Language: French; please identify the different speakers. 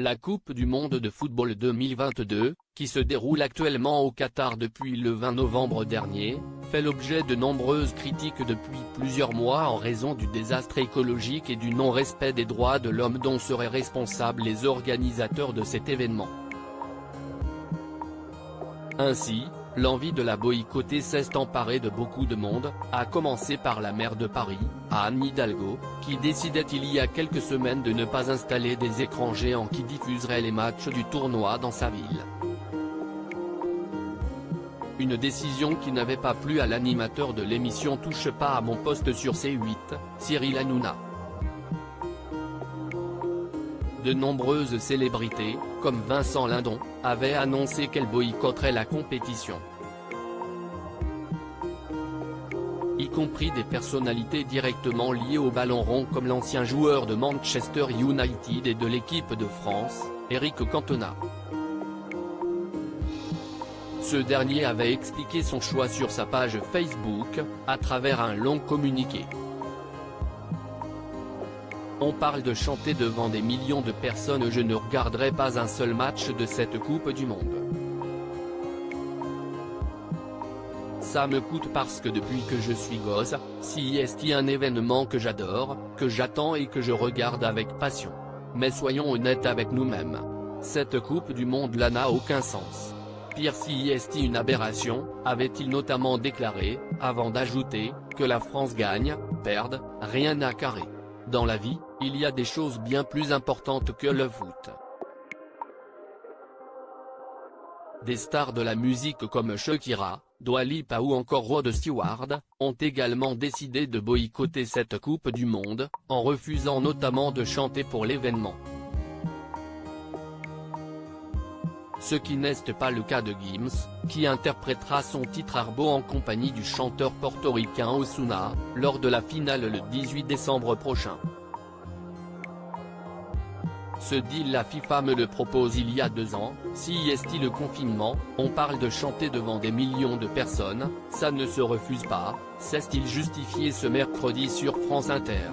Speaker 1: La Coupe du monde de football 2022, qui se déroule actuellement au Qatar depuis le 20 novembre dernier, fait l'objet de nombreuses critiques depuis plusieurs mois en raison du désastre écologique et du non-respect des droits de l'homme dont seraient responsables les organisateurs de cet événement. Ainsi, l'envie de la boycotter s'est emparée de beaucoup de monde, à commencer par la maire de Paris, Anne Hidalgo, qui décidait il y a quelques semaines de ne pas installer des écrans géants qui diffuseraient les matchs du tournoi dans sa ville. Une décision qui n'avait pas plu à l'animateur de l'émission Touche pas à mon poste sur C8, Cyril Hanouna. De nombreuses célébrités, comme Vincent Lindon, avaient annoncé qu'elles boycotteraient la compétition. Y compris des personnalités directement liées au ballon rond comme l'ancien joueur de Manchester United et de l'équipe de France, Eric Cantona. Ce dernier avait expliqué son choix sur sa page Facebook, à travers un long communiqué. On parle de chanter devant des millions de personnes, je ne regarderai pas un seul match de cette Coupe du Monde. Ça me coûte parce que depuis que je suis gosse, c'est un événement que j'adore, que j'attends et que je regarde avec passion. Mais soyons honnêtes avec nous-mêmes. Cette Coupe du Monde là n'a aucun sens. Pire c'est une aberration, avait-il notamment déclaré, avant d'ajouter, que la France gagne, perde, rien à carrer. Dans la vie, il y a des choses bien plus importantes que le foot. Des stars de la musique comme Shakira, Dua Lipa ou encore Rod Stewart, ont également décidé de boycotter cette Coupe du Monde, en refusant notamment de chanter pour l'événement. Ce qui n'est pas le cas de Gims, qui interprétera son titre Arbo en compagnie du chanteur portoricain Ozuna, lors de la finale le 18 décembre prochain. Ce deal la FIFA me le propose il y a 2 ans, si le confinement, on parle de chanter devant des millions de personnes, ça ne se refuse pas, s'est-il justifié ce mercredi sur France Inter.